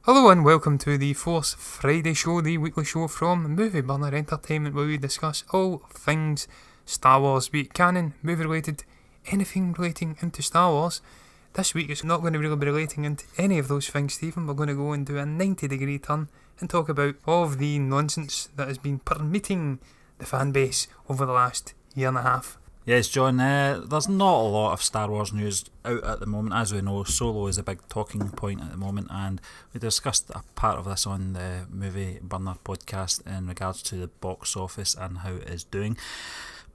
Hello and welcome to the Force Friday show, the weekly show from Movie Burner Entertainment, where we discuss all things Star Wars, be it canon, movie related, anything relating into Star Wars. This week it's not going to really be relating into any of those things, Stephen. We're going to go and do a 90-degree turn and talk about all of the nonsense that has been permeating the fan base over the last year and a half. Yes, John, there's not a lot of Star Wars news out at the moment. As we know, Solo is a big talking point at the moment, and we discussed a part of this on the Movie Burner podcast in regards to the box office and how it is doing.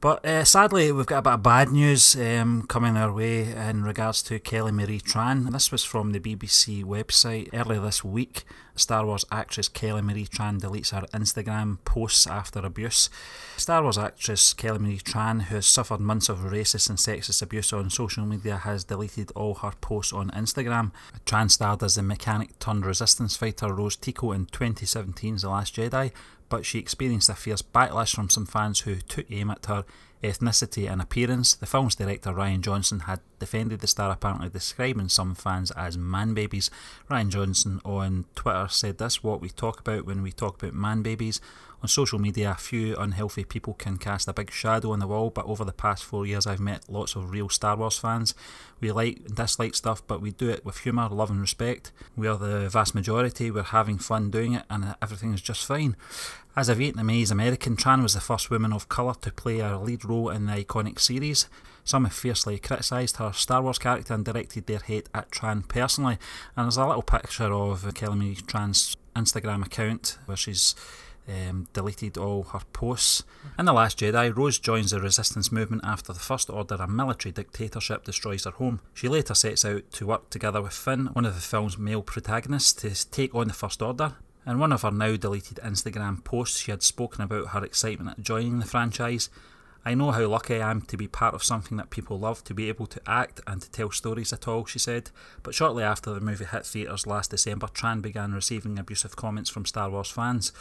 But sadly, we've got a bit of bad news coming our way in regards to Kelly Marie Tran. This was from the BBC website earlier this week. Star Wars actress Kelly Marie Tran deletes her Instagram posts after abuse. Star Wars actress Kelly Marie Tran, who has suffered months of racist and sexist abuse on social media, has deleted all her posts on Instagram. Tran starred as the mechanic turned resistance fighter Rose Tico in 2017's The Last Jedi, but she experienced a fierce backlash from some fans who took aim at her ethnicity and appearance. The film's director Rian Johnson had defended the star, apparently describing some fans as man babies. Rian Johnson on Twitter said this: "What we talk about when we talk about man babies. On social media, a few unhealthy people can cast a big shadow on the wall, but over the past 4 years I've met lots of real Star Wars fans. We like and dislike stuff, but we do it with humour, love and respect. We are the vast majority, we're having fun doing it, and everything is just fine." As a Vietnamese American, Tran was the first woman of colour to play a lead role in the iconic series. Some have fiercely criticised her Star Wars character and directed their hate at Tran personally. And there's a little picture of Kelly Marie Tran's Instagram account where she's deleted all her posts. In The Last Jedi, Rose joins the resistance movement after the First Order, a military dictatorship, destroys her home. She later sets out to work together with Finn, one of the film's male protagonists, to take on the First Order. In one of her now deleted Instagram posts, she had spoken about her excitement at joining the franchise. "I know how lucky I am to be part of something that people love, to be able to act and to tell stories at all," she said. But shortly after the movie hit theatres last December, Tran began receiving abusive comments from Star Wars fans.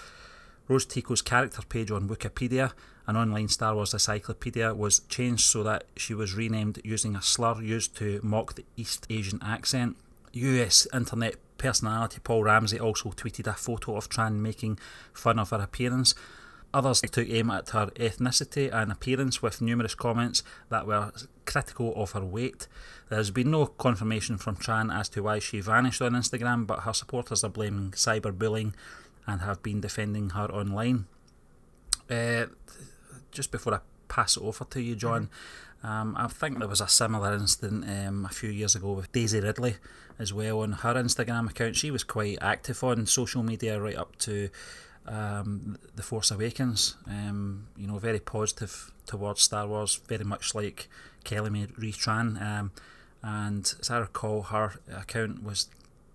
Rose Tico's character page on Wikipedia, an online Star Wars encyclopedia, was changed so that she was renamed using a slur used to mock the East Asian accent. US internet personality Paul Ramsey also tweeted a photo of Tran making fun of her appearance. Others took aim at her ethnicity and appearance with numerous comments that were critical of her weight. There has been no confirmation from Tran as to why she vanished on Instagram, but her supporters are blaming cyberbullying and have been defending her online. Just before I pass it over to you, John, I think there was a similar incident a few years ago with Daisy Ridley as well on her Instagram account. She was quite active on social media right up to The Force Awakens. Very positive towards Star Wars, very much like Kelly Marie Tran. And as I recall, her account was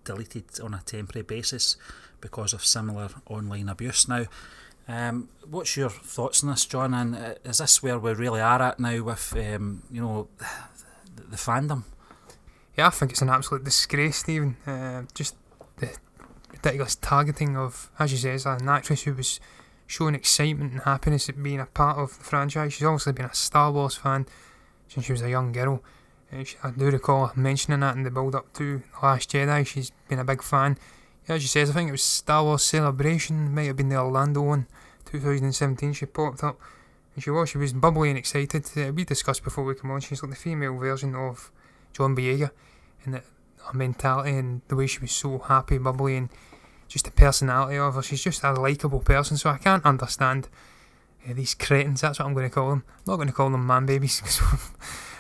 deleted on a temporary basis because of similar online abuse. Now, what's your thoughts on this, John? And is this where we really are at now with the fandom? Yeah, I think it's an absolute disgrace, Stephen. Just the ridiculous targeting of, as you say, an actress who was showing excitement and happiness at being a part of the franchise. She's obviously been a Star Wars fan since she was a young girl. I do recall mentioning that in the build-up to The Last Jedi. She's been a big fan. Yeah, as you said, I think it was Star Wars Celebration, might have been the Orlando one, 2017. She popped up and she was bubbly and excited. We discussed before we came on, she's like the female version of John Boyega, and her mentality and the way she was so happy, bubbly, and just the personality of her. She's just a likeable person, so I can't understand these cretins. That's what I'm going to call them. I'm not going to call them man babies because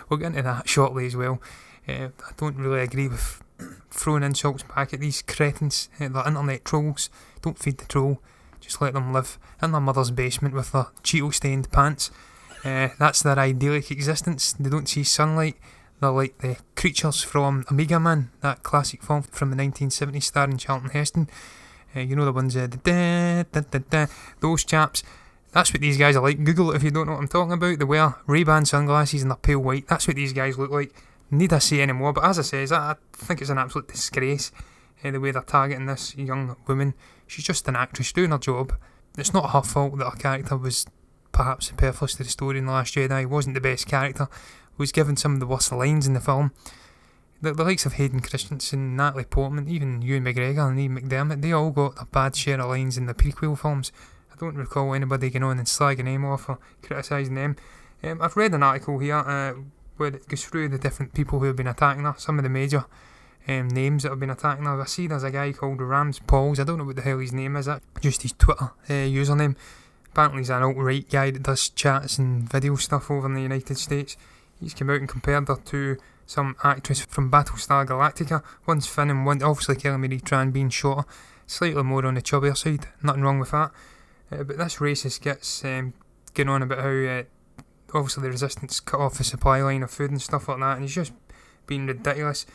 we'll get into that shortly as well. I don't really agree with throwing insults back at these cretins, the internet trolls. Don't feed the troll, just let them live in their mother's basement with their Cheeto stained pants. That's their idyllic existence. They don't see sunlight. They're like the creatures from Amiga Man, that classic film from the 1970s starring Charlton Heston. The ones, those chaps. That's what these guys are like. Google it if you don't know what I'm talking about. They wear Ray-Ban sunglasses and they're pale white. That's what these guys look like. Need I say any more? But as I say, I think it's an absolute disgrace the way they're targeting this young woman. She's just an actress doing her job. It's not her fault that her character was perhaps superfluous to the story in The Last Jedi. Wasn't the best character. Was given some of the worst lines in the film. the likes of Hayden Christensen, Natalie Portman, even Ewan McGregor and Ian McDermott, they all got a bad share of lines in the prequel films. I don't recall anybody going on and slagging them off or criticising them. I've read an article here where it goes through the different people who have been attacking her, some of the major names that have been attacking her. I see there's a guy called Rams Pauls, I don't know what the hell his name is, just his Twitter username. Apparently he's an alt-right guy that does chats and video stuff over in the United States. He's come out and compared her to some actress from Battlestar Galactica. One's Finn and one, obviously Kelly Marie Tran being shorter, slightly more on the chubbier side, nothing wrong with that. But this racist gets going on about how obviously the resistance cut off the supply line of food and stuff like that, and he's just being ridiculous,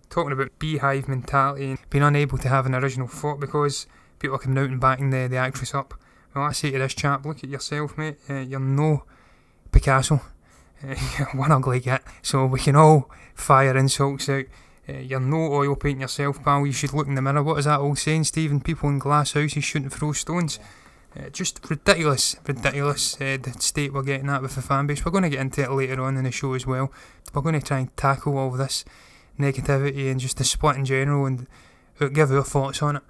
talking about beehive mentality and being unable to have an original thought because people are coming out and backing the actress up. Well, I say to this chap, look at yourself, mate. You're no Picasso. You're one ugly git, so we can all fire insults out. You're no oil painting yourself, pal. You should look in the mirror. What is that old saying, Stephen? People in glass houses shouldn't throw stones. Just ridiculous, the state we're getting at with the fan base. We're going to get into it later on in the show as well. We're going to try and tackle all this negativity and just the split in general and give our thoughts on it.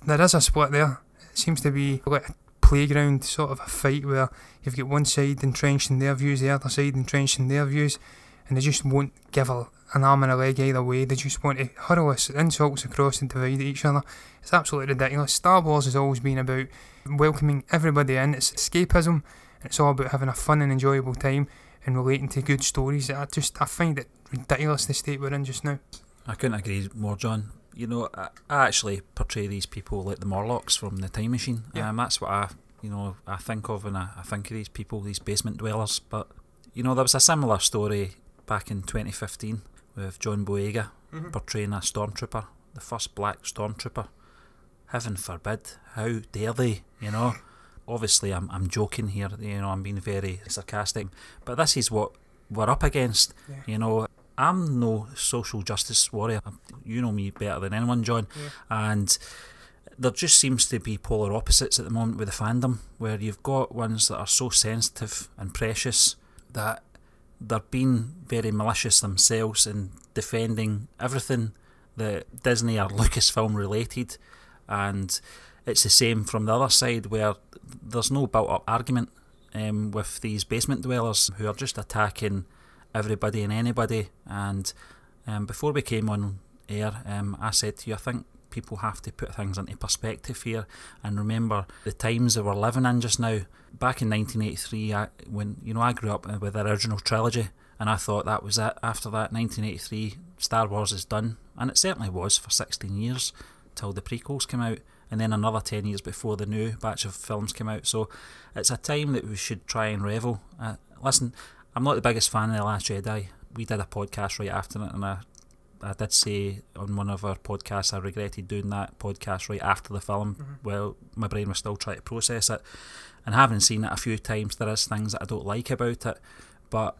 There is a split there. It seems to be like a playground sort of a fight where you've got one side entrenched in their views, the other side entrenched in their views, and they just won't give an arm and a leg either way. They just want to hurl us insults across and divide each other. It's absolutely ridiculous. Star Wars has always been about welcoming everybody in. It's escapism, and it's all about having a fun and enjoyable time and relating to good stories. I find it ridiculous, the state we're in just now. I couldn't agree more, John. You know, I actually portray these people like the Morlocks from the Time Machine. Yeah. That's what I think of when I think of these people, these basement dwellers. But you know, there was a similar story back in 2015 with John Boyega portraying a stormtrooper, the first black stormtrooper. Heaven forbid! How dare they? You know. Obviously, I'm joking here. You know, I'm being very sarcastic. But this is what we're up against. Yeah. You know. I'm no social justice warrior. You know me better than anyone, John. Yeah. And there just seems to be polar opposites at the moment with the fandom, where you've got ones that are so sensitive and precious that they're being very malicious themselves and defending everything that Disney or Lucasfilm related. And it's the same from the other side, where there's no built-up argument with these basement dwellers who are just attacking everybody and anybody. And before we came on air, I said to you, I think people have to put things into perspective here and remember the times that we're living in just now. Back in 1983, I grew up with the original trilogy, and I thought that was it. After that, 1983, Star Wars is done, and it certainly was for 16 years till the prequels came out, and then another 10 years before the new batch of films came out. So it's a time that we should try and revel. Listen, I'm not the biggest fan of The Last Jedi. We did a podcast right after it, and I did say on one of our podcasts I regretted doing that podcast right after the film. Well, my brain was still trying to process it, and having seen it a few times, there is things that I don't like about it. But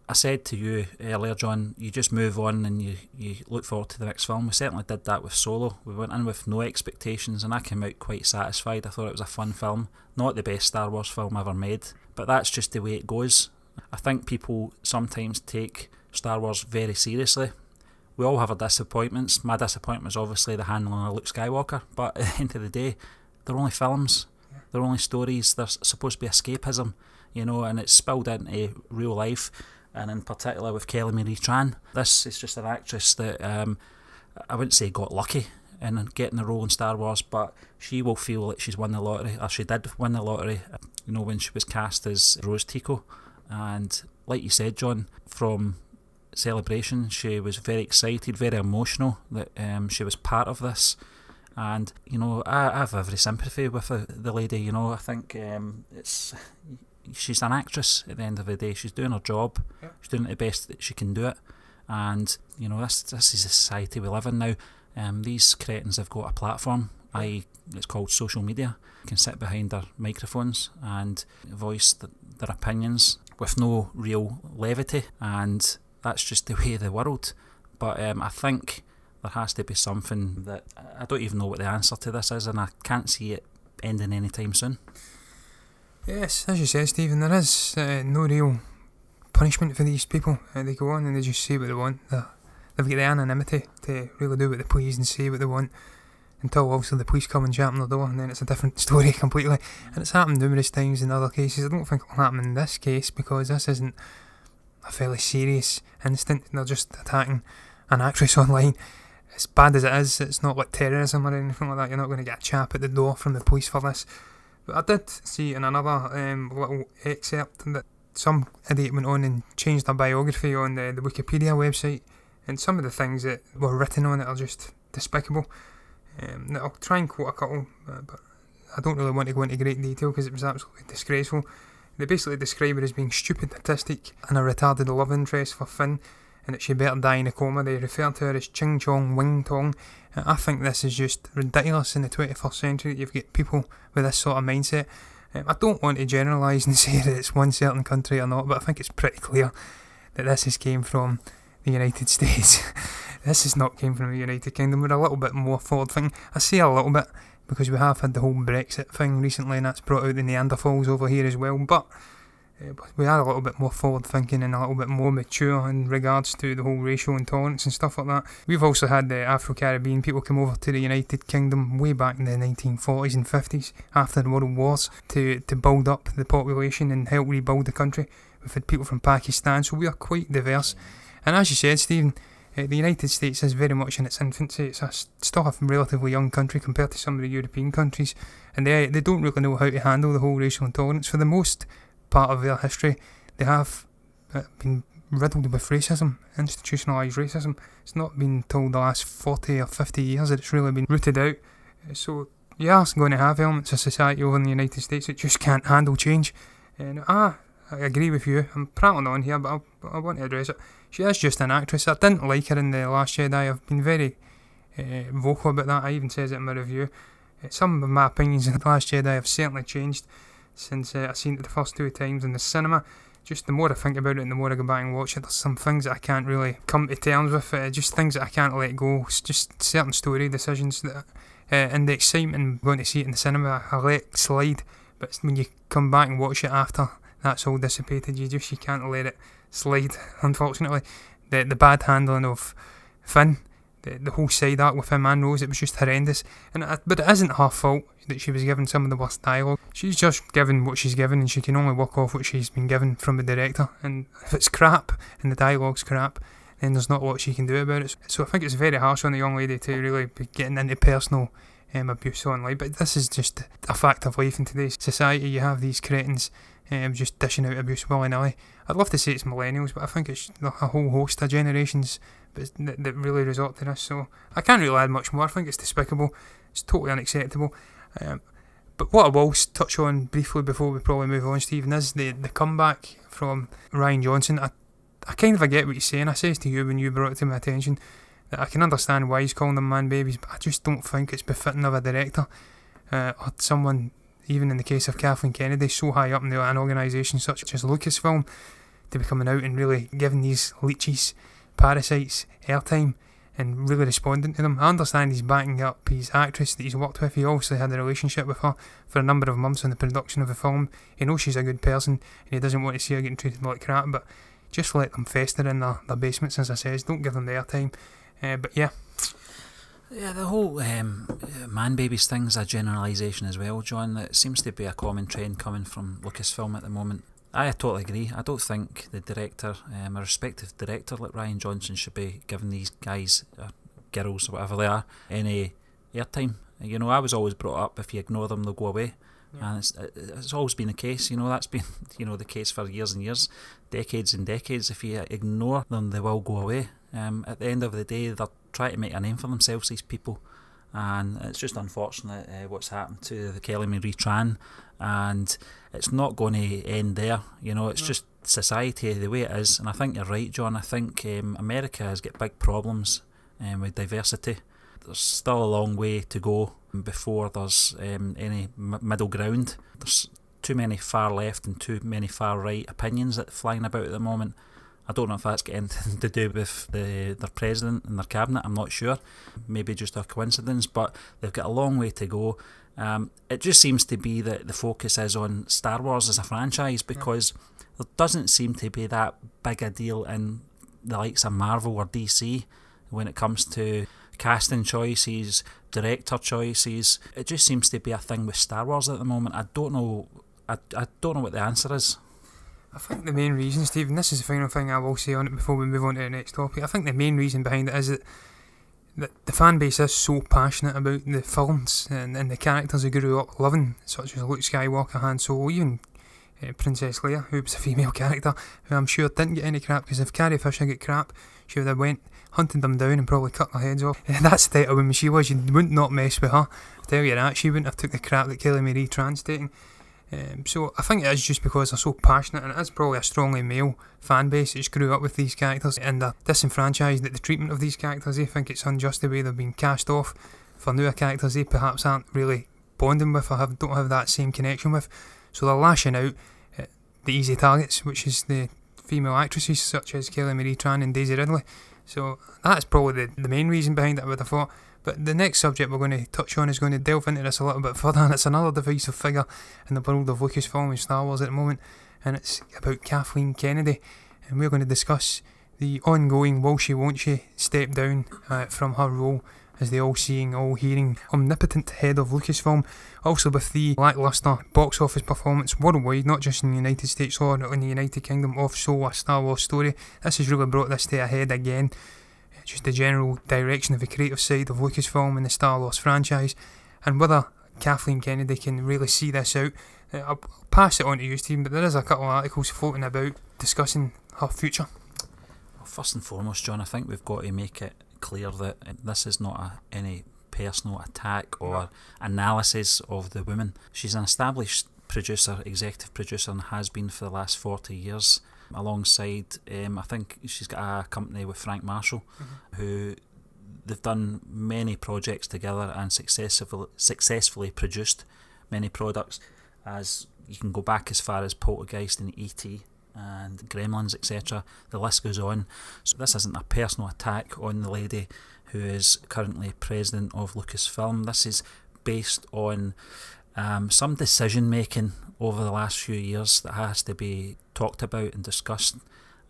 I said to you earlier, John, you just move on and you look forward to the next film. We certainly did that with Solo. We went in with no expectations, and I came out quite satisfied. I thought it was a fun film, not the best Star Wars film ever made, but that's just the way it goes. I think people sometimes take Star Wars very seriously. We all have our disappointments. My disappointment is obviously the handling of Luke Skywalker, but at the end of the day, they're only films. They're only stories. They're supposed to be escapism, you know, and it's spilled into real life, and in particular with Kelly Marie Tran. This is just an actress that I wouldn't say got lucky in getting the role in Star Wars, but she will feel like she's won the lottery, or she did win the lottery, you know, when she was cast as Rose Tico. And like you said, John, from Celebration, she was very excited, very emotional that she was part of this. And, you know, I have every sympathy with the lady. You know, I think she's an actress at the end of the day. She's doing her job. Yeah. She's doing it the best that she can do it. And, you know, this is the society we live in now. These cretins have got a platform, it's called social media. They can sit behind their microphones and voice their opinions with no real levity, and that's just the way of the world. But I think there has to be something that I don't even know what the answer to this is, and I can't see it ending anytime soon. Yes, as you said, Stephen, there is no real punishment for these people. They go on and they just say what they want. They're they've got the anonymity to really do what they please and say what they want, until obviously the police come and jam on the door, and then it's a different story completely. And it's happened numerous times in other cases. I don't think it will happen in this case, because this isn't a fairly serious incident. They're just attacking an actress online. As bad as it is, it's not like terrorism or anything like that. You're not going to get a chap at the door from the police for this. But I did see in another little excerpt that some idiot went on and changed their biography on the Wikipedia website, and some of the things that were written on it are just despicable. Now I'll try and quote a couple, but I don't really want to go into great detail because it was absolutely disgraceful. They basically describe her as being stupid, autistic, and a retarded love interest for Finn, and that she better die in a coma. They refer to her as Ching Chong Wing Tong. I think this is just ridiculous in the 21st century that you've got people with this sort of mindset. I don't want to generalise and say that it's one certain country or not, but I think it's pretty clear that this has came from the United States. This has not came from the United Kingdom. We're a little bit more forward thinking. I say a little bit because we have had the whole Brexit thing recently, and that's brought out the Neanderthals over here as well, but we are a little bit more forward thinking and a little bit more mature in regards to the whole racial intolerance and stuff like that. We've also had the Afro-Caribbean people come over to the United Kingdom way back in the 1940s and 50s after the World Wars to build up the population and help rebuild the country. We've had people from Pakistan, so we are quite diverse. And as you said, Stephen, the United States is very much in its infancy. It's still a relatively young country compared to some of the European countries, and they don't really know how to handle the whole racial intolerance. For the most part of their history, they have been riddled with racism, institutionalised racism. It's not been until the last 40 or 50 years that it's really been rooted out. So you are going to have elements of society over in the United States that just can't handle change. And I agree with you. I'm prattling on here, but I want to address it. She is just an actress. I didn't like her in The Last Jedi. I've been very vocal about that. I even says it in my review. Some of my opinions in The Last Jedi have certainly changed since I've seen it the first 2 times in the cinema. Just the more I think about it and the more I go back and watch it, there's some things that I can't really come to terms with, just things that I can't let go. It's just certain story decisions that, and the excitement of going to see it in the cinema, I let slide. But when you come back and watch it after that's all dissipated, you can't let it slide, unfortunately. The bad handling of Finn, the whole side arc with him and Rose, it was just horrendous. But it isn't her fault that she was given some of the worst dialogue. She's just given what she's given, and she can only work off what she's been given from the director. And if it's crap and the dialogue's crap, then there's not a lot she can do about it. So I think it's very harsh on the young lady to really be getting into personal abuse online. But this is just a fact of life in today's society. You have these cretins just dishing out abuse willy-nilly. I'd love to say it's millennials, but I think it's a whole host of generations that really resort to this. So I can't really add much more. I think it's despicable. It's totally unacceptable. But what I will touch on briefly before we probably move on, Stephen, is the comeback from Rian Johnson. I kind of get what you're saying. I says to you when you brought it to my attention that I can understand why he's calling them man babies, but I just don't think it's befitting of a director or someone, even in the case of Kathleen Kennedy, so high up in an organisation such as Lucasfilm, to be coming out and really giving these leeches, parasites, airtime and really responding to them. I understand he's backing up his actress that he's worked with. He obviously had a relationship with her for a number of months on the production of the film. He knows she's a good person and he doesn't want to see her getting treated like crap, but just let them fester in their basements, as I says. Don't give them the airtime. But yeah. Yeah, the whole man babies thing's a generalisation as well, John. It seems to be a common trend coming from Lucasfilm at the moment. I totally agree. I don't think the director, a respective director like Rian Johnson, should be giving these guys, girls, or whatever they are, any airtime. You know, I was always brought up, if you ignore them, they'll go away. Yeah. And it's always been the case. You know, that's been the case for years and years, decades and decades. If you ignore them, they will go away. At the end of the day, they're trying to make a name for themselves, these people. And it's just unfortunate what's happened to the Kelly Marie Tran, and it's not going to end there. You know, it's just society the way it is. And I think you're right, John. I think America has got big problems with diversity. There's still a long way to go before there's any middle ground. There's too many far left and too many far right opinions that are flying about at the moment. I don't know if that's got anything to do with their president and their cabinet, I'm not sure. Maybe just a coincidence, but they've got a long way to go. It just seems to be that the focus is on Star Wars as a franchise, because there doesn't seem to be that big a deal in the likes of Marvel or DC. when it comes to casting choices, director choices. It just seems to be a thing with Star Wars at the moment. I don't know what the answer is. I think the main reason, Stephen, this is the final thing I will say on it before we move on to the next topic. I think the main reason behind it is that the fan base is so passionate about the films and the characters they grew up loving, such as Luke Skywalker, Han Solo, even Princess Leia, who was a female character, who I'm sure didn't get any crap, because if Carrie Fisher got crap, she would have went hunting them down and probably cut their heads off. That's the type of woman she was. You wouldn't not mess with her. I tell you that, she wouldn't have took the crap that Kelly Marie Tran's taking. So I think it is just because they're so passionate, and it is probably a strongly male fan base that just grew up with these characters, and they're disenfranchised at the treatment of these characters. They think it's unjust the way they've been cast off for newer characters they perhaps aren't really bonding with or don't have that same connection with. So they're lashing out at the easy targets, which is the female actresses such as Kelly Marie Tran and Daisy Ridley. So that's probably the main reason behind it, I would have thought. But the next subject we're going to touch on is going to delve into this a little bit further, and it's another divisive figure in the world of Lucasfilm and Star Wars at the moment, and it's about Kathleen Kennedy. And we're going to discuss the ongoing will she won't she step down from her role as the all-seeing, all-hearing, omnipotent head of Lucasfilm, also with the lacklustre box office performance worldwide, not just in the United States or in the United Kingdom, of So A Star Wars Story. This has really brought this to a head again. Just the general direction of the creative side of Lucasfilm and the Star Wars franchise, and whether Kathleen Kennedy can really see this out. I'll pass it on to you, Stephen, but there is a couple of articles floating about discussing her future. Well, first and foremost, John, I think we've got to make it clear that this is not any personal attack or analysis of the woman. She's an established producer, executive producer, and has been for the last 40 years. Alongside, I think she's got a company with Frank Marshall, who they've done many projects together and successfully produced many products. As you can go back as far as Poltergeist and E.T. and Gremlins, etc. The list goes on. So this isn't a personal attack on the lady who is currently president of Lucasfilm. This is based on some decision making over the last few years that has to be talked about and discussed,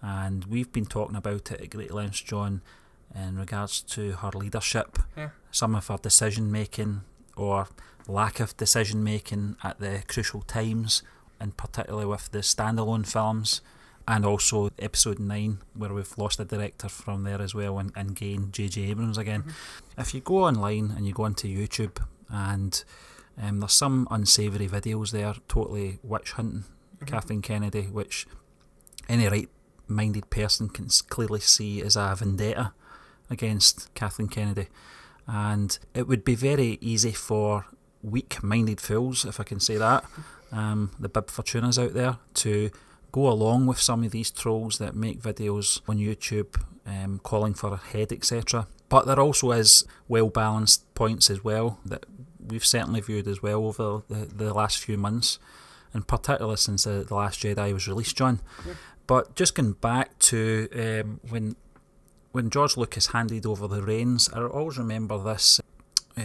and we've been talking about it at great lengths, John, in regards to her leadership, some of her decision making or lack of decision making at the crucial times, and particularly with the standalone films, and also episode 9 where we've lost a director from there as well and gained J.J. Abrams again. If you go online and you go onto YouTube, and there's some unsavoury videos there, totally witch hunting Kathleen Kennedy, which any right-minded person can clearly see as a vendetta against Kathleen Kennedy. And it would be very easy for weak-minded fools, if I can say that, the Bib Fortunas out there, to go along with some of these trolls that make videos on YouTube calling for a head, etc. But there also is well-balanced points as well that we've certainly viewed as well over the last few months, and particularly since the Last Jedi was released, John. But just going back to when George Lucas handed over the reins, I always remember this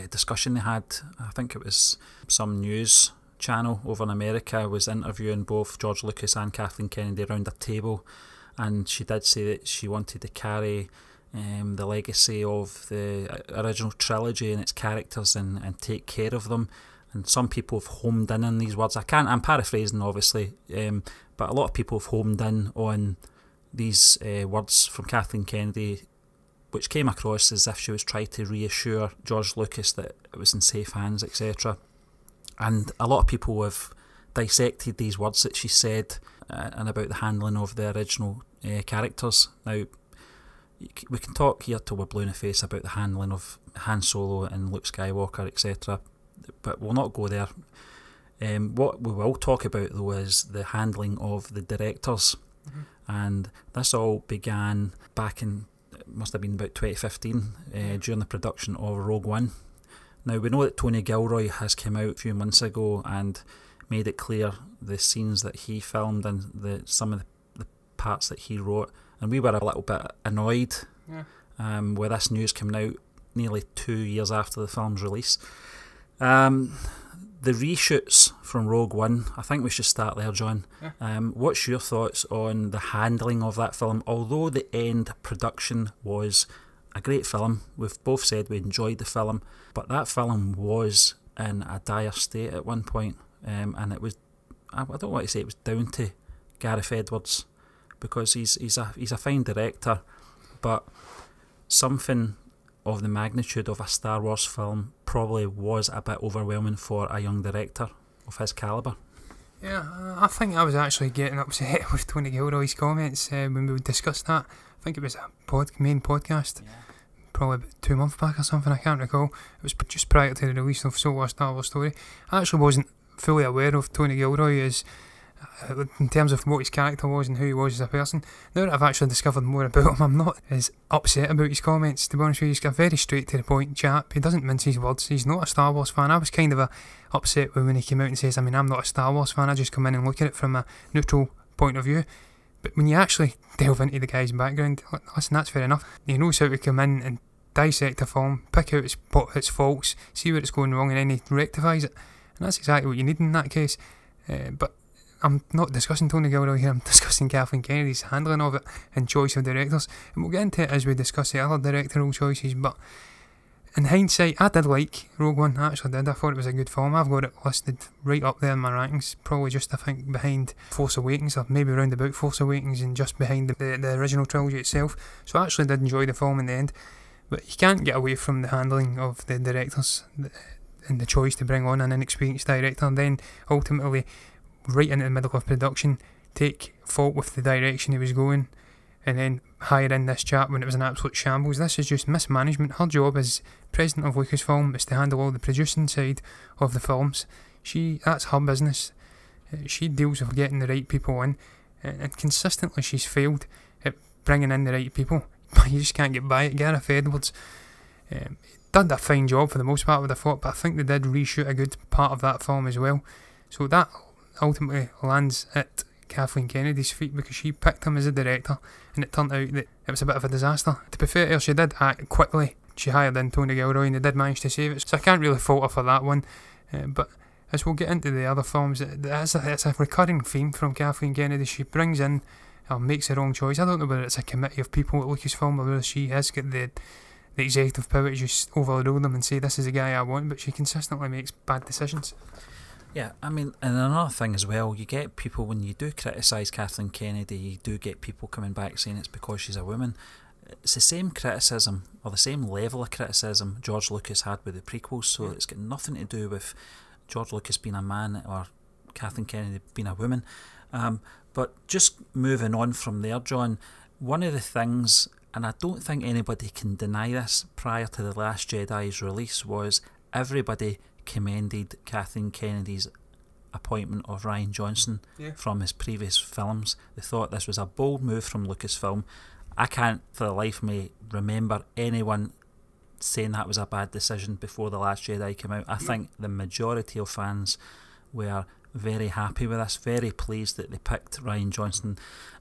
discussion they had. I think it was some news channel over in America was interviewing both George Lucas and Kathleen Kennedy around a table, and she did say that she wanted to carry the legacy of the original trilogy and its characters and take care of them. And some people have homed in on these words. I'm paraphrasing obviously, but a lot of people have homed in on these words from Kathleen Kennedy, which came across as if she was trying to reassure George Lucas that it was in safe hands, etc. And a lot of people have dissected these words that she said and about the handling of the original characters. Now, we can talk here till we're blue in the face about the handling of Han Solo and Luke Skywalker, etc., but we'll not go there. What we will talk about, though, is the handling of the directors. And this all began back in, it must have been about 2015, during the production of Rogue One. Now, we know that Tony Gilroy has come out a few months ago and made it clear the scenes that he filmed and some of the parts that he wrote, and we were a little bit annoyed with this news coming out nearly 2 years after the film's release. The reshoots from Rogue One, I think we should start there, John. What's your thoughts on the handling of that film? Although the end production was a great film. We've both said we enjoyed the film, but that film was in a dire state at one point, and it was, I don't want to say it was down to Gareth Edwards, because he's a fine director, but something of the magnitude of a Star Wars film probably was a bit overwhelming for a young director of his calibre. Yeah, I think I was actually getting upset with Tony Gilroy's comments when we discussed that. I think it was a main podcast, probably about 2 months back or something, I can't recall. It was just prior to the release of Solo: A Star Wars Story. I actually wasn't fully aware of Tony Gilroy as in terms of what his character was and who he was as a person. Now that I've actually discovered more about him, I'm not as upset about his comments, to be honest with you. He's a very straight to the point chap. He doesn't mince his words. He's not a Star Wars fan. I was kind of upset when he came out and says, I'm not a Star Wars fan, I just come in and look at it from a neutral point of view. But when you actually delve into the guy's background, listen, that's fair enough. He knows how to come in and dissect a film, pick out its faults, see where it's going wrong, and then he rectifies it. And that's exactly what you need in that case. But I'm not discussing Tony Gilroy here, I'm discussing Kathleen Kennedy's handling of it and choice of directors. And we'll get into it as we discuss the other directorial choices, but in hindsight, I did like Rogue One, I actually did. I thought it was a good film. I've got it listed right up there in my rankings, probably just, I think, behind Force Awakens, or maybe round about Force Awakens, and just behind the original trilogy itself. So I actually did enjoy the film in the end, but you can't get away from the handling of the directors and the choice to bring on an inexperienced director, and then ultimately, right into the middle of production, take fault with the direction he was going, and then hire in this chap when it was an absolute shambles. This is just mismanagement. Her job as president of Lucasfilm is to handle all the producing side of the films. That's her business. She deals with getting the right people in, and consistently she's failed at bringing in the right people. But you just can't get by it. Gareth Edwards did a fine job for the most part, would have thought, but I think they did reshoot a good part of that film as well. So that ultimately lands at Kathleen Kennedy's feet, because she picked him as a director, and it turned out that it was a bit of a disaster. To be fair to her, she did act quickly. She hired in Tony Gilroy, and they did manage to save it, so I can't really fault her for that one. But as we'll get into the other films, it's a recurring theme from Kathleen Kennedy. She brings in or makes her own choice. I don't know whether it's a committee of people at Lucasfilm or whether she has got the executive power to just overrule them and say, this is the guy I want, but she consistently makes bad decisions. Yeah, I mean, and another thing as well, you get people, when you do criticise Kathleen Kennedy, you do get people coming back saying it's because she's a woman. It's the same criticism, or the same level of criticism George Lucas had with the prequels, so it's got nothing to do with George Lucas being a man or Kathleen Kennedy being a woman. But just moving on from there, John, one of the things, and I don't think anybody can deny this, prior to The Last Jedi's release, was everybody commended Kathleen Kennedy's appointment of Rian Johnson from his previous films. They thought this was a bold move from Lucasfilm. I can't for the life of me remember anyone saying that was a bad decision before The Last Jedi came out. I think the majority of fans were very happy with this, very pleased that they picked Rian Johnson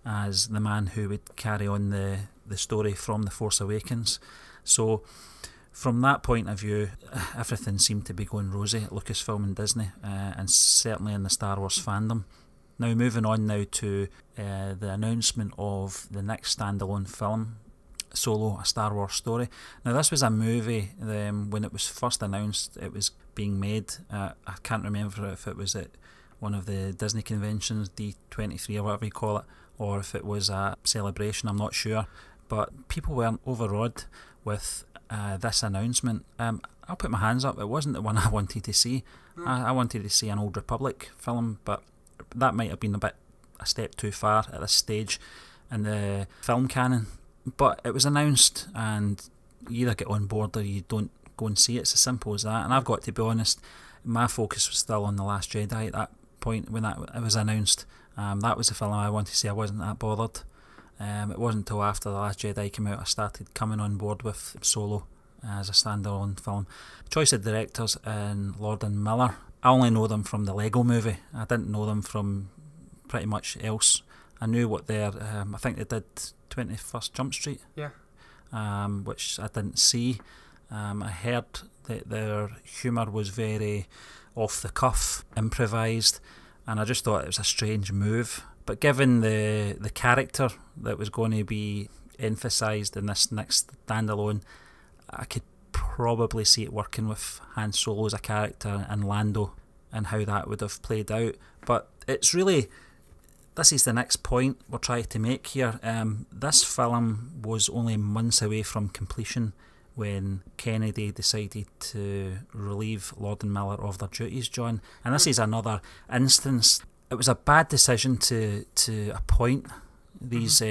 as the man who would carry on the story from The Force Awakens. So from that point of view, everything seemed to be going rosy at Lucasfilm and Disney, and certainly in the Star Wars fandom. Now moving on now to the announcement of the next standalone film, Solo: A Star Wars Story. Now this was a movie, when it was first announced it was being made, I can't remember if it was at one of the Disney conventions, D23 or whatever you call it, or if it was a celebration, I'm not sure. But people weren't overawed with this announcement. I'll put my hands up, it wasn't the one I wanted to see. I wanted to see an Old Republic film, but that might have been a step too far at this stage in the film canon. But it was announced, and you either get on board or you don't go and see it. It's as simple as that. And I've got to be honest, my focus was still on The Last Jedi at that point when it was announced. That was the film I wanted to see. I wasn't that bothered. It wasn't until after The Last Jedi came out I started coming on board with Solo as a standalone film. Choice of directors in Lord and Miller. I only know them from the Lego movie. I didn't know them from pretty much else. I knew what I think they did 21st Jump Street, which I didn't see. I heard that their humour was very off the cuff, improvised, and I just thought it was a strange move. But given the character that was going to be emphasised in this next standalone. I could probably see it working with Han Solo as a character and Lando and how that would have played out. But it's really, this is the next point we're trying to make here. This film was only months away from completion when Kennedy decided to relieve Lord and Miller of their duties, John. And this is another instance. It was a bad decision to appoint these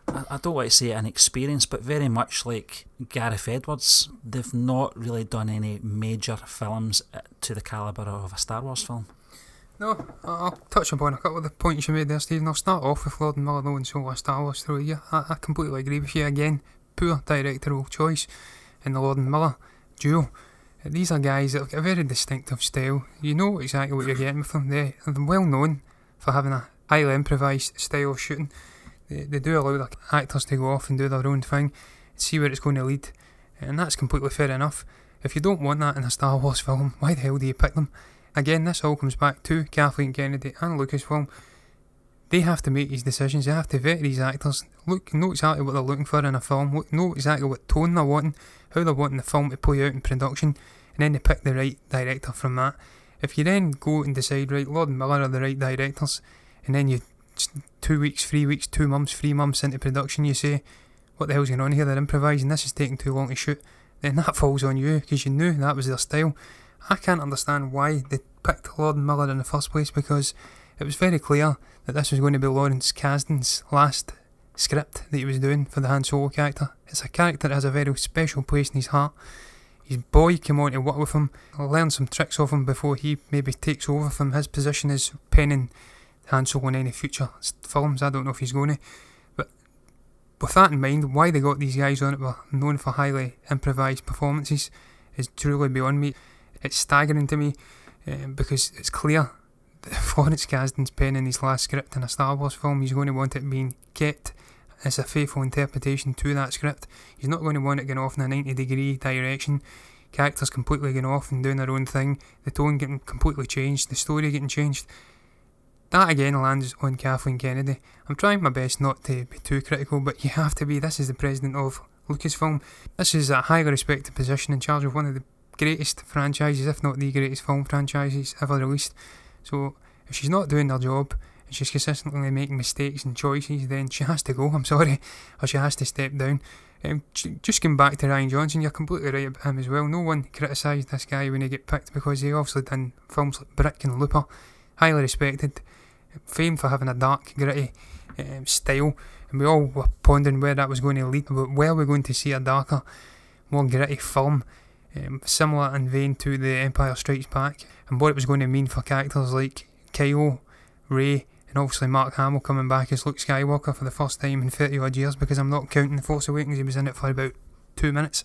I don't want to say inexperienced, but very much like Gareth Edwards, they've not really done any major films to the calibre of a Star Wars film. No, I'll touch upon a couple of the points you made there, Stephen. I'll start off with Lord and Miller and Solo Star Wars through here. I completely agree with you. Again, poor directorial choice in the Lord and Miller duo. These are guys that have got a very distinctive style. You know exactly what you're getting with them. They're well known for having a highly improvised style of shooting. They do allow the actors to go off and do their own thing and see where it's going to lead, and that's completely fair enough. If you don't want that in a Star Wars film, why the hell do you pick them? Again, this all comes back to Kathleen Kennedy and Lucasfilm. They have to make these decisions. They have to vet these actors, know exactly what they're looking for in a film, know exactly what tone they're wanting, how they're wanting the film to play out in production, and then they pick the right director from that. If you then go and decide, right, Lord and Miller are the right directors, and then you 2 weeks, 3 weeks, 2 months, 3 months into production, you say, what the hell's going on here? They're improvising, this is taking too long to shoot. Then that falls on you because you knew that was their style. I can't understand why they picked Lord and Miller in the first place, because it was very clear that this was going to be Lawrence Kasdan's last script that he was doing for the Han Solo character. It's a character that has a very special place in his heart. His boy came on to work with him, learn some tricks off him before he maybe takes over from his position as penning Han Solo in any future films. I don't know if he's going to, but with that in mind, why they got these guys on it were known for highly improvised performances is truly beyond me. It's staggering to me because it's clear that if Lawrence Kasdan's penning his last script in a Star Wars film, he's going to want it being kept as a faithful interpretation to that script. He's not going to want it going off in a 90-degree direction, characters completely going off and doing their own thing, the tone getting completely changed, the story getting changed. That again lands on Kathleen Kennedy. I'm trying my best not to be too critical, but you have to be. This is the president of Lucasfilm. This is a highly respected position in charge of one of the greatest franchises, if not the greatest film franchises ever released. So if she's not doing her job and she's consistently making mistakes and choices, then she has to go, I'm sorry, or she has to step down. Just going back to Rian Johnson, you're completely right about him as well. No one criticised this guy when he got picked because he obviously done films like Brick and Looper, highly respected, famed for having a dark, gritty style, and we all were pondering where that was going to lead, but where we're going to see a darker, more gritty film, similar in vein to The Empire Strikes Back, and what it was going to mean for characters like Kylo, Rey, and obviously Mark Hamill coming back as Luke Skywalker for the first time in 30 odd years, because I'm not counting The Force Awakens, he was in it for about 2 minutes.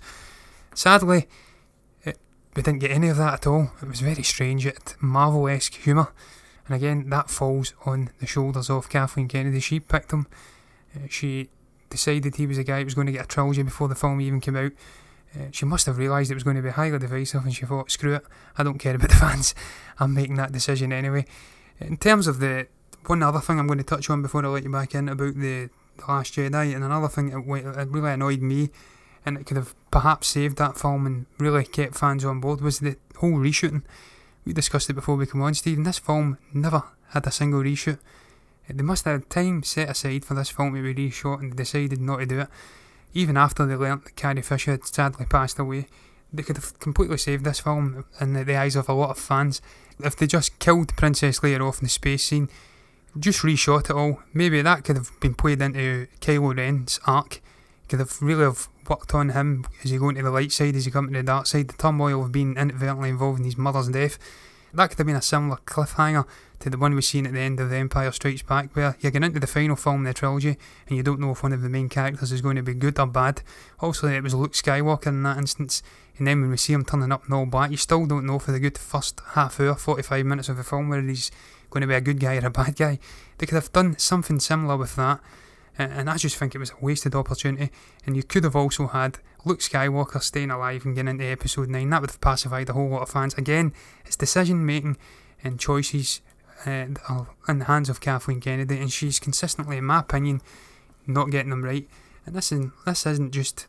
Sadly, we didn't get any of that at all. It was very strange, it Marvel-esque humour. And again, that falls on the shoulders of Kathleen Kennedy. She picked him. She decided he was the guy who was going to get a trilogy before the film even came out. She must have realised it was going to be highly divisive, and she thought, screw it, I don't care about the fans, I'm making that decision anyway. In terms of the one other thing I'm going to touch on before I let you back in about the Last Jedi, and another thing that really annoyed me, and it could have perhaps saved that film and really kept fans on board, was the whole reshooting. We discussed it before we come on, Stephen. This film never had a single reshoot. They must have had time set aside for this film to be reshot, and they decided not to do it. Even after they learnt that Carrie Fisher had sadly passed away, they could have completely saved this film in the eyes of a lot of fans. If they just killed Princess Leia off in the space scene, just reshot it all, maybe that could have been played into Kylo Ren's arc. Could have really have worked on him as he going to the light side, as he come to the dark side, the turmoil of being inadvertently involved in his mother's death. That could have been a similar cliffhanger to the one we've seen at the end of The Empire Strikes Back, where you're getting into the final film in the trilogy and you don't know if one of the main characters is going to be good or bad. Also, it was Luke Skywalker in that instance, and then when we see him turning up in all black, you still don't know for the good first half hour, 45 minutes of the film, whether he's going to be a good guy or a bad guy. They could have done something similar with that, and I just think it was a wasted opportunity. And you could have also had Luke Skywalker staying alive and getting into episode 9. That would have pacified a whole lot of fans. Again, it's decision making and choices are in the hands of Kathleen Kennedy, and she's consistently, in my opinion, not getting them right. And this isn't just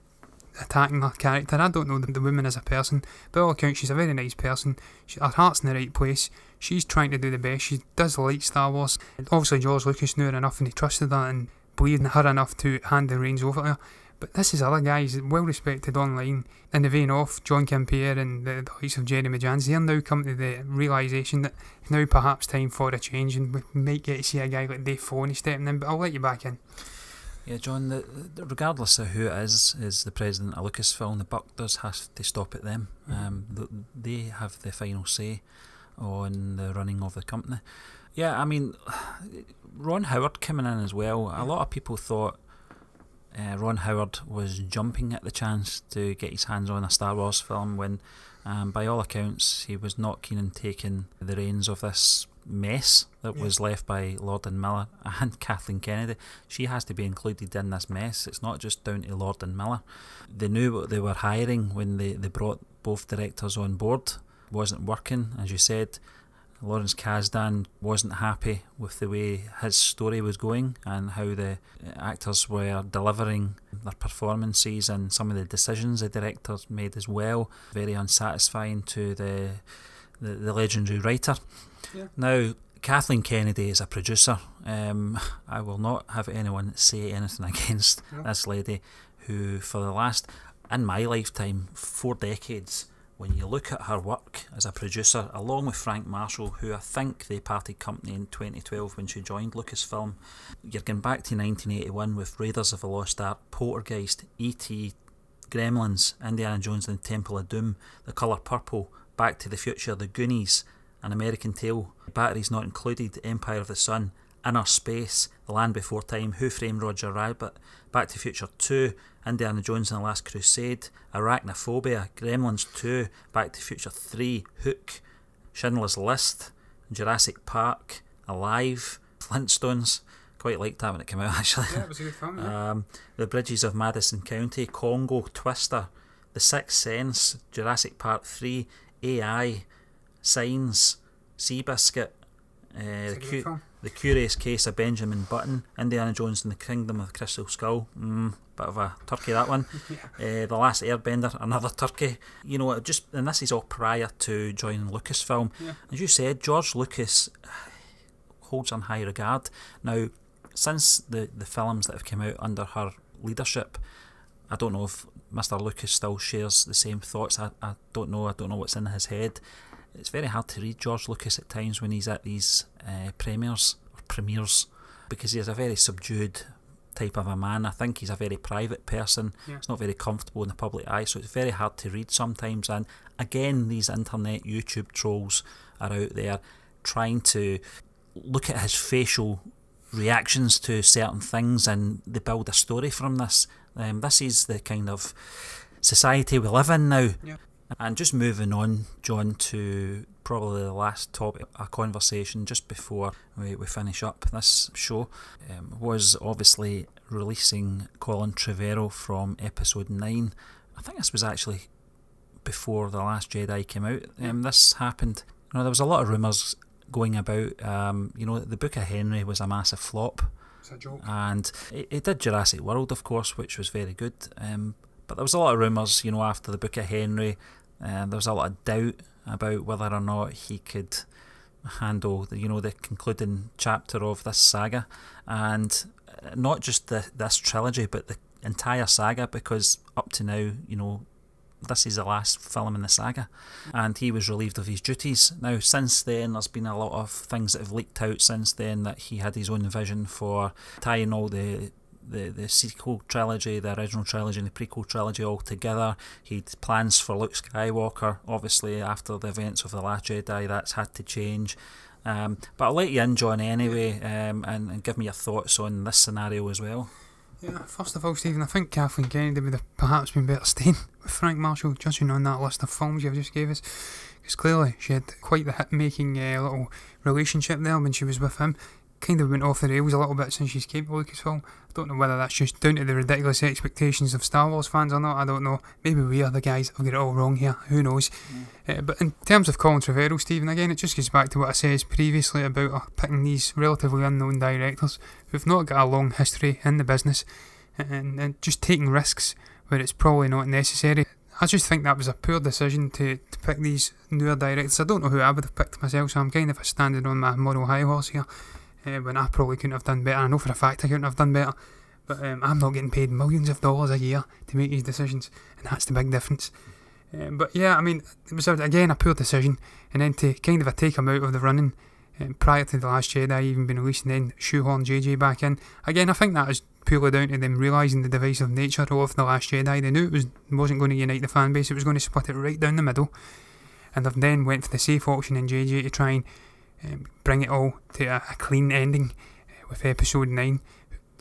attacking her character. I don't know the woman as a person, but all accounts she's a very nice person. Her heart's in the right place. She's trying to do the best. She does like Star Wars. Obviously George Lucas knew her enough and he trusted her and believed in her enough to hand the reins over to her. But this is other guys, well respected online, in the vein of John Kimpere and the likes of Jeremy Jans. They're now come to the realisation that now perhaps time for a change, and we might get to see a guy like Dave Filoni stepping in, but I'll let you back in. Yeah, John, regardless of who it is the president of Lucasfilm, the buck does have to stop at them. They have the final say on the running of the company. Yeah, I mean, Ron Howard coming in as well. A lot of people thought Ron Howard was jumping at the chance to get his hands on a Star Wars film when, by all accounts, he was not keen on taking the reins of this mess that was left by Lord and Miller and Kathleen Kennedy. She has to be included in this mess. It's not just down to Lord and Miller. They knew what they were hiring when they brought both directors on board. It wasn't working, as you said. Lawrence Kasdan wasn't happy with the way his story was going and how the actors were delivering their performances and some of the decisions the directors made as well. Very unsatisfying to the legendary writer. Yeah. Now, Kathleen Kennedy is a producer. I will not have anyone say anything against this lady who, for the last, in my lifetime, 4 decades, when you look at her work as a producer, along with Frank Marshall, who I think they parted company in 2012 when she joined Lucasfilm, you're going back to 1981 with Raiders of the Lost Ark, Poltergeist, E.T., Gremlins, Indiana Jones and the Temple of Doom, The Colour Purple, Back to the Future, The Goonies, An American Tale, Batteries Not Included, Empire of the Sun, Inner Space, The Land Before Time, Who Framed Roger Rabbit, Back to the Future 2, Indiana Jones and the Last Crusade, Arachnophobia, Gremlins 2, Back to the Future 3, Hook, Schindler's List, Jurassic Park, Alive, Flintstones. Quite liked that when it came out, actually. Yeah, it was a good film, yeah. The Bridges of Madison County, Congo, Twister, The Sixth Sense, Jurassic Park 3, AI, Signs, Seabiscuit, The Curious Case of Benjamin Button, Indiana Jones and the Kingdom of the Crystal Skull, bit of a turkey that one. The Last Airbender, another turkey. You know, and this is all prior to joining Lucasfilm. Yeah. As you said, George Lucas holds in high regard. Now, since the films that have come out under her leadership, I don't know if Mr. Lucas still shares the same thoughts. I don't know what's in his head. It's very hard to read George Lucas at times when he's at these premieres, because he's a very subdued type of a man. I think he's a very private person. Yeah. He's not very comfortable in the public eye, so it's very hard to read sometimes. And again, these internet YouTube trolls are out there trying to look at his facial reactions to certain things and they build a story from this. This is the kind of society we live in now. Yeah. And just moving on, John, to probably the last topic of conversation just before we finish up this show, was obviously releasing Colin Trevorrow from episode 9. I think this was actually before The Last Jedi came out. This happened, there was a lot of rumours going about, the Book of Henry was a massive flop. It's a joke. And it did Jurassic World, of course, which was very good. But there was a lot of rumours, after the Book of Henry. There was a lot of doubt about whether or not he could handle the concluding chapter of this saga, and not just this trilogy, but the entire saga, because up to now, this is the last film in the saga, and he was relieved of his duties. Now, since then, there's been a lot of things that have leaked out since then, that he had his own vision for tying all the sequel trilogy, the original trilogy and the prequel trilogy all together. He had plans for Luke Skywalker. Obviously, after the events of The Last Jedi, that's had to change. But I'll let you in, John, anyway, and give me your thoughts on this scenario as well. Yeah, first of all, Stephen, I think Kathleen Kennedy would have perhaps been better staying with Frank Marshall, judging on that list of films you've just gave us, because clearly she had quite the hit-making little relationship there when she was with him. Kind of went off the rails a little bit since she's came to Lucasfilm. I don't know whether that's just down to the ridiculous expectations of Star Wars fans or not. I don't know. Maybe we are the guys that have got it all wrong here. Who knows? But in terms of Colin Trevorrow, Stephen, again, it just goes back to what I said previously about picking these relatively unknown directors who've not got a long history in the business. and just taking risks where it's probably not necessary. I just think that was a poor decision to pick these newer directors. I don't know who I would have picked myself, so I'm kind of standing on my moral high horse here, when I probably couldn't have done better. I know for a fact I couldn't have done better, but I'm not getting paid millions of dollars a year to make these decisions, and that's the big difference. But yeah, I mean, it was again a poor decision, and then to kind of take him out of the running prior to The Last Jedi even being released, and then shoehorn JJ back in. Again, I think that is purely down to them realising the divisive nature of The Last Jedi. They knew it wasn't going to unite the fan base, it was going to split it right down the middle, and they've then went for the safe option in JJ to try and bring it all to a clean ending with episode 9.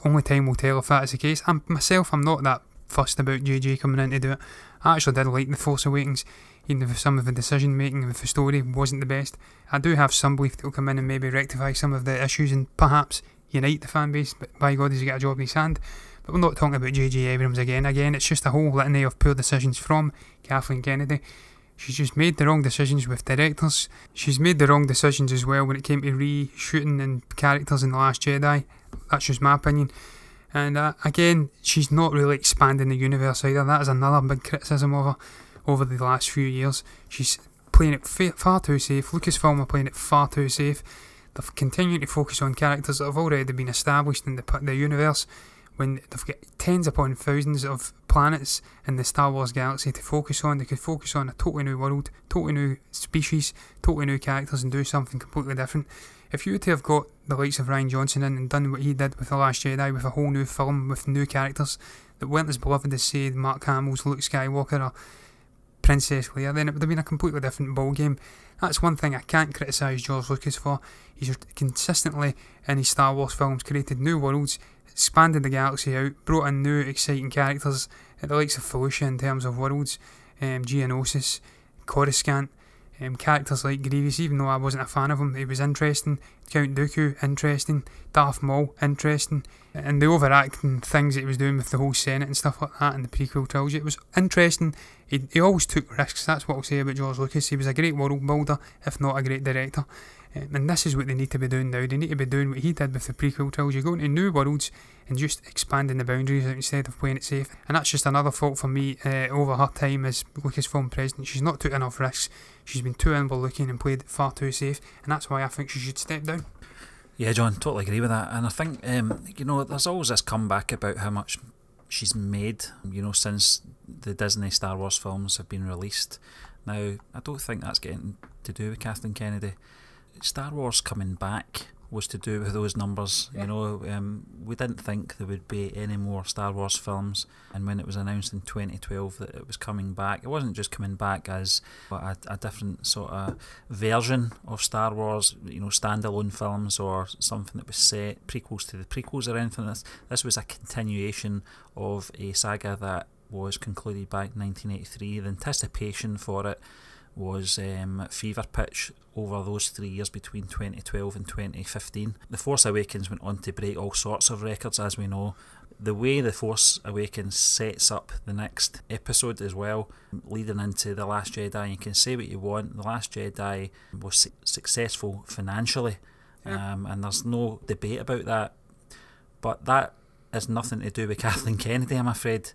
Only time will tell if that is the case. I'm not that fussed about JJ coming in to do it. I actually did like The Force Awakens, even if some of the decision making with the story wasn't the best. I do have some belief that he'll come in and maybe rectify some of the issues and perhaps unite the fan base, but by God, has he got a job in his hand. But we're not talking about J.J. Abrams again. It's just a whole litany of poor decisions from Kathleen Kennedy. She's just made the wrong decisions with directors. She's made the wrong decisions as well when it came to reshooting and characters in The Last Jedi. That's just my opinion. And again, she's not really expanding the universe either. That is another big criticism of her over the last few years. She's playing it far too safe. Lucasfilm are playing it far too safe. They've continued to focus on characters that have already been established in the universe, when they've got tens upon thousands of planets in the Star Wars galaxy to focus on. They could focus on a totally new world, totally new species, totally new characters, and do something completely different. If you were to have got the likes of Rian Johnson in and done what he did with The Last Jedi, with a whole new film with new characters that weren't as beloved as, say, Mark Hamill's Luke Skywalker or Princess Leia, then it would have been a completely different ballgame. That's one thing I can't criticise George Lucas for. He's consistently in his Star Wars films created new worlds, expanded the galaxy out, brought in new exciting characters at the likes of Felucia in terms of worlds, Geonosis, Coruscant, characters like Grievous. Even though I wasn't a fan of him, he was interesting. Count Dooku, interesting. Darth Maul, interesting. And the overacting things that he was doing with the whole Senate and stuff like that in the prequel trilogy, it was interesting. He always took risks. That's what I'll say about George Lucas. He was a great world builder, if not a great director. And this is what they need to be doing now. They need to be doing what he did with the prequel trilogy, going to new worlds and just expanding the boundaries out instead of playing it safe. And that's just another fault for me over her time as Lucasfilm president. She's not took enough risks. She's been too humble looking and played it far too safe, and that's why I think she should step down. Yeah, John, totally agree with that. And I think, there's always this comeback about how much she's made, since the Disney Star Wars films have been released. Now, I don't think that's getting to do with Kathleen Kennedy. Star Wars coming back was to do with those numbers. Yeah. We didn't think there would be any more Star Wars films, and when it was announced in 2012 that it was coming back, it wasn't just coming back as a different sort of version of Star Wars, standalone films or something that was set prequels to the prequels or anything. This was a continuation of a saga that was concluded back in 1983. The anticipation for it was fever pitch over those 3 years between 2012 and 2015. The Force Awakens went on to break all sorts of records, as we know. The way The Force Awakens sets up the next episode as well, leading into The Last Jedi, you can say what you want, The Last Jedi was successful financially, and there's no debate about that. But that has nothing to do with Kathleen Kennedy, I'm afraid.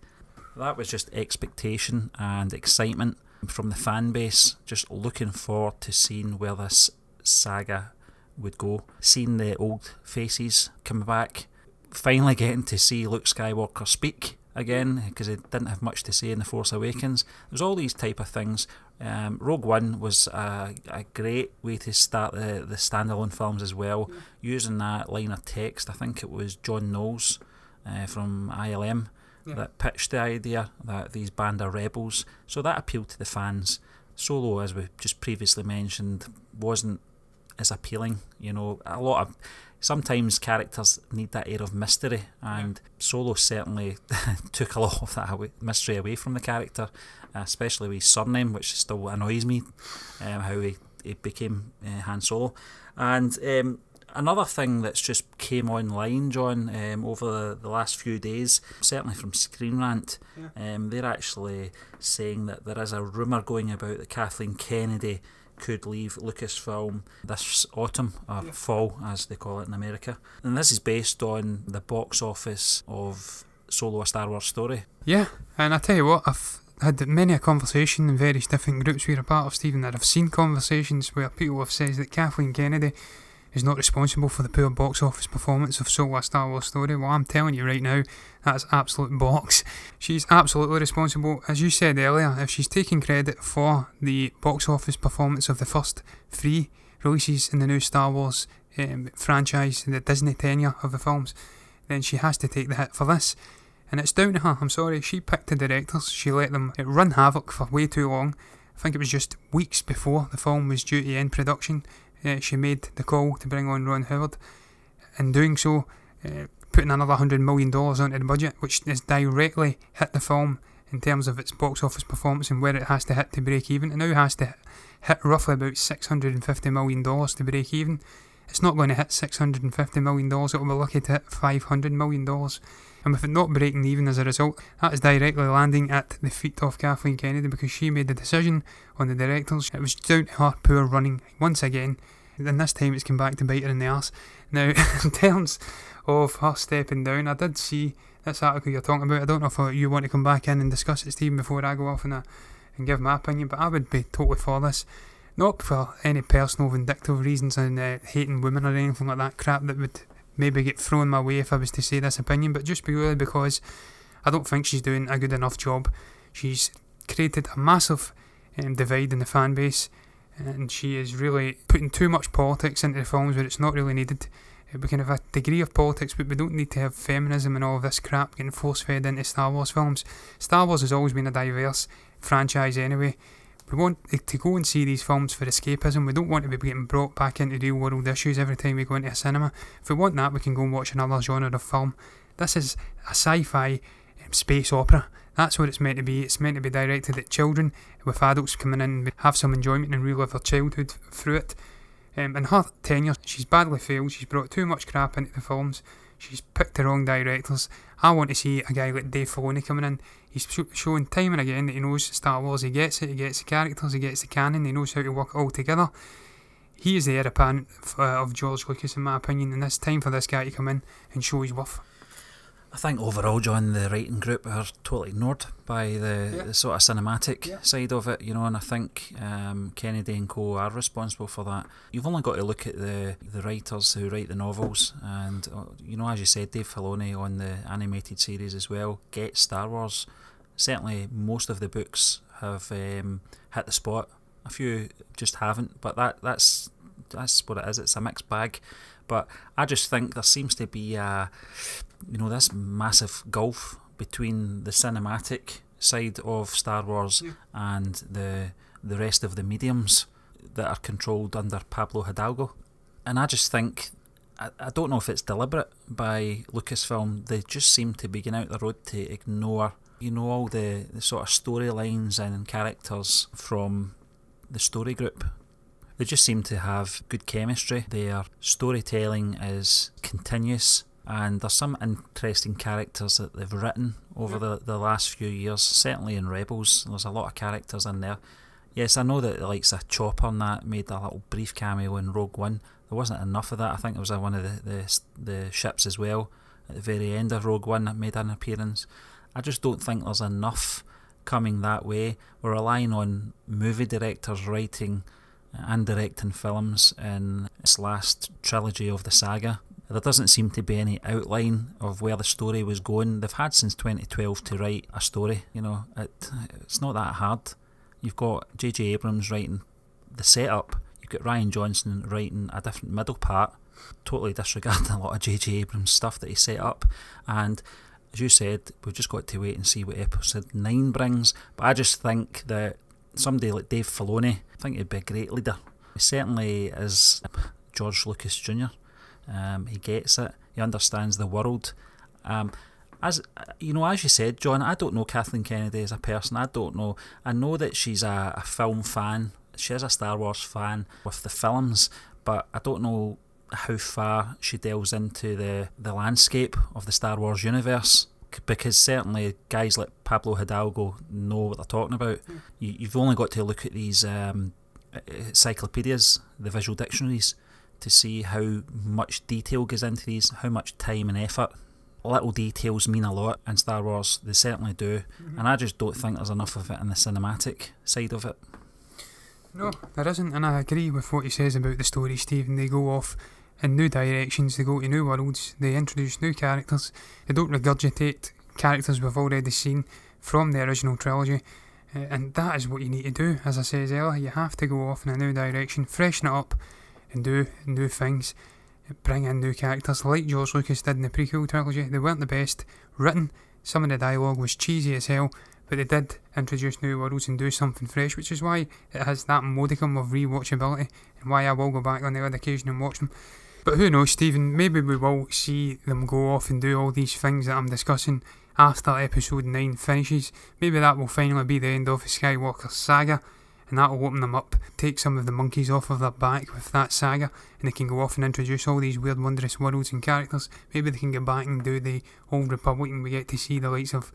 That was just expectation and excitement from the fan base, just looking forward to seeing where this saga would go, seeing the old faces come back, finally getting to see Luke Skywalker speak again, because he didn't have much to say in The Force Awakens. There's all these type of things. Rogue One was a great way to start the standalone films as well, using that line of text. I think it was John Knowles from ILM that pitched the idea that these band are rebels, so that appealed to the fans. Solo, as we just previously mentioned, wasn't as appealing. Sometimes characters need that air of mystery, and Solo certainly took a lot of that mystery away from the character, especially with his surname, which still annoys me, how he became Han Solo. And another thing that's just came online, John, over the last few days, certainly from Screen Rant, they're actually saying that there is a rumour going about that Kathleen Kennedy could leave Lucasfilm this autumn, or fall as they call it in America. And this is based on the box office of Solo a Star Wars story. Yeah, and I tell you what, I've had many a conversation in various different groups we're a part of, Stephen, that I've seen conversations where people have said that Kathleen Kennedy is not responsible for the poor box office performance of Solo a Star Wars story. Well, I'm telling you right now, that's absolute box. She's absolutely responsible. As you said earlier, if she's taking credit for the box office performance of the first 3 releases in the new Star Wars franchise, the Disney tenure of the films, then she has to take the hit for this. And it's down to her, I'm sorry. She picked the directors, she let them run havoc for way too long. I think it was just weeks before the film was due to end production, she made the call to bring on Ron Howard. In doing so, putting another $100 million onto the budget, which has directly hit the film in terms of its box office performance and where it has to hit to break even. It now has to hit roughly about $650 million to break even. It's not going to hit $650 million, it will be lucky to hit $500 million. And with it not breaking even as a result, that is directly landing at the feet of Kathleen Kennedy, because she made the decision on the directors. It was down to her poor running once again, and this time it's come back to bite her in the arse. Now, in terms of her stepping down, I did see this article you're talking about. I don't know if you want to come back in and discuss it, Stephen, before I go off and give my opinion, but I would be totally for this. Not for any personal vindictive reasons and hating women or anything like that crap that would maybe get thrown my way if I was to say this opinion, but just purely because I don't think she's doing a good enough job. She's created a massive divide in the fan base, and she is really putting too much politics into the films where it's not really needed. We can have a degree of politics, but we don't need to have feminism and all of this crap getting force-fed into Star Wars films. Star Wars has always been a diverse franchise anyway. We want to go and see these films for escapism. We don't want to be getting brought back into real world issues every time we go into a cinema. If we want that, we can go and watch another genre of film. This is a sci-fi space opera. That's what it's meant to be. It's meant to be directed at children, with adults coming in and have some enjoyment and relive their childhood through it. In her tenure, she's badly failed. She's brought too much crap into the films. She's picked the wrong directors. I want to see a guy like Dave Filoni coming in. He's shown time and again that he knows Star Wars. He gets it. He gets the characters. He gets the canon. He knows how to work it all together. He is the heir apparent of George Lucas, in my opinion, and it's time for this guy to come in and show his worth. I think overall, John, the writing group are totally ignored by the sort of cinematic side of it, and I think Kennedy and co are responsible for that. You've only got to look at the writers who write the novels, and as you said, Dave Filoni on the animated series as well gets Star Wars. Certainly most of the books have hit the spot. A few just haven't, but that's what it is. It's a mixed bag. But I just think there seems to be this massive gulf between the cinematic side of Star Wars and the rest of the mediums that are controlled under Pablo Hidalgo. And I just think, I don't know if it's deliberate by Lucasfilm, they just seem to be going out the road to ignore all the sort of storylines and characters from the story group. They just seem to have good chemistry. Their storytelling is continuous, and there's some interesting characters that they've written over the last few years. Certainly in Rebels, there's a lot of characters in there. Yes, I know that the likes of Chopper and that made a little brief cameo in Rogue One. There wasn't enough of that. I think it was one of the ships as well at the very end of Rogue One that made an appearance. I just don't think there's enough coming that way. We're relying on movie directors writing and directing films in its last trilogy of the saga. There doesn't seem to be any outline of where the story was going. They've had since 2012 to write a story. It's not that hard. You've got J.J. Abrams writing the setup. You've got Rian Johnson writing a different middle part, totally disregarding a lot of J.J. Abrams stuff that he set up. And as you said, we've just got to wait and see what episode 9 brings. But I just think that somebody like Dave Filoni, I think he'd be a great leader. He certainly is George Lucas Jr. He gets it. He understands the world. As you said, John, I don't know Kathleen Kennedy as a person. I don't know. I know that she's a film fan. She is a Star Wars fan with the films, but I don't know how far she delves into the landscape of the Star Wars universe, because certainly guys like Pablo Hidalgo know what they're talking about. You've only got to look at these encyclopedias, the visual dictionaries, to see how much detail goes into these, how much time and effort little details mean a lot in Star Wars. They certainly do. And I just don't think there's enough of it in the cinematic side of it. No, there isn't, and I agree with what he says about the story, Stephen. They go off in new directions, they go to new worlds, they introduce new characters, they don't regurgitate characters we've already seen from the original trilogy, and that is what you need to do. As I said earlier, you have to go off in a new direction, freshen it up, and do new things, bring in new characters like George Lucas did in the prequel trilogy. They weren't the best written, some of the dialogue was cheesy as hell, but they did introduce new worlds and do something fresh, which is why it has that modicum of rewatchability, and why I will go back on the odd occasion and watch them. But who knows, Stephen, maybe we will see them go off and do all these things that I'm discussing after episode 9 finishes. Maybe that will finally be the end of the Skywalker saga, and that will open them up, take some of the monkeys off of their back with that saga, and they can go off and introduce all these weird wondrous worlds and characters. Maybe they can go back and do the Old Republic, and we get to see the likes of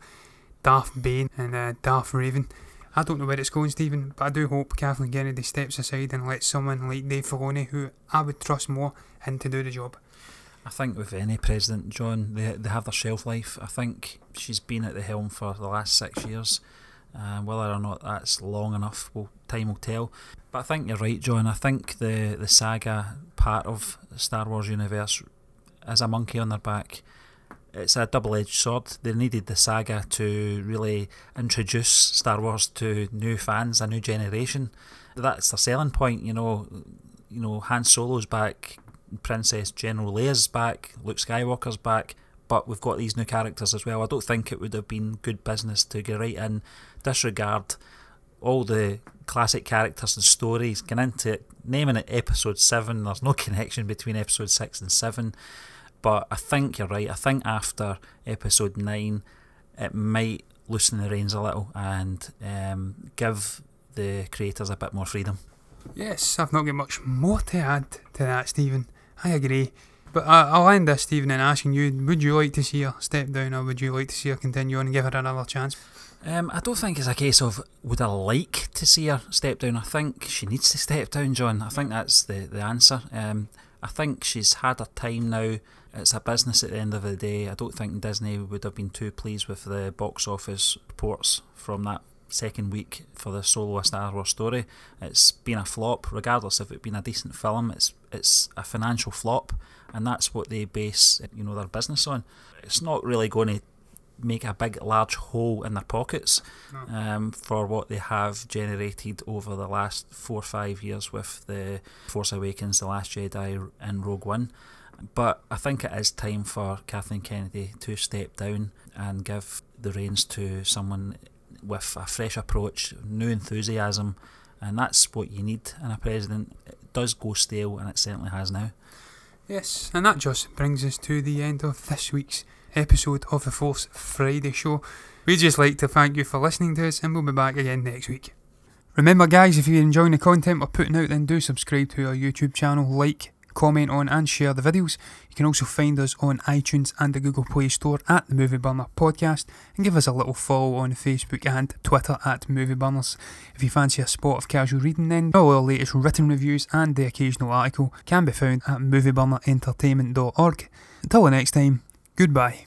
Darth Bane and Darth Raven. I don't know where it's going, Stephen, but I do hope Kathleen Kennedy steps aside and lets someone like Dave Filoni, who I would trust more, in to do the job. I think with any president, John, they have their shelf life. I think she's been at the helm for the last 6 years. Whether or not that's long enough, time will tell. But I think you're right, John. I think the saga part of the Star Wars universe is a monkey on their back. It's a double-edged sword. They needed the saga to really introduce Star Wars to new fans, a new generation. That's their selling point, you know. Han Solo's back, Princess General Leia's back, Luke Skywalker's back, but we've got these new characters as well. I don't think it would have been good business to go right in, disregard all the classic characters and stories, get into it, naming it Episode 7. There's no connection between Episode 6 and 7. But I think you're right. I think after Episode 9, it might loosen the reins a little and give the creators a bit more freedom. Yes, I've not got much more to add to that, Stephen. I agree. But I'll end this, Stephen, in asking you, would you like to see her step down, or would you like to see her continue on and give her another chance? I don't think it's a case of would I like to see her step down. I think she needs to step down, John. I think that's the answer. I think she's had her time now. It's a business at the end of the day. I don't think Disney would have been too pleased with the box office reports from that second week for the Solo: A Star Wars Story. It's been a flop, regardless if it's been a decent film. It's a financial flop, and that's what they base their business on. It's not really going to make a big large hole in their pockets for what they have generated over the last 4 or 5 years with the Force Awakens, The Last Jedi and Rogue One. But I think it is time for Kathleen Kennedy to step down and give the reins to someone with a fresh approach, new enthusiasm, and that's what you need in a president. It does go stale, and it certainly has now. Yes, and that just brings us to the end of this week's episode of the Force Friday show. We'd just like to thank you for listening to us, and we'll be back again next week. Remember, guys, if you're enjoying the content we're putting out, then do subscribe to our YouTube channel, like, comment on and share the videos. You can also find us on iTunes and the Google Play Store at the Movie Burner Podcast, and give us a little follow on Facebook and Twitter at Movie Burners. If you fancy a spot of casual reading, then all our latest written reviews and the occasional article can be found at movieburnerintertainment.org. Until the next time, goodbye.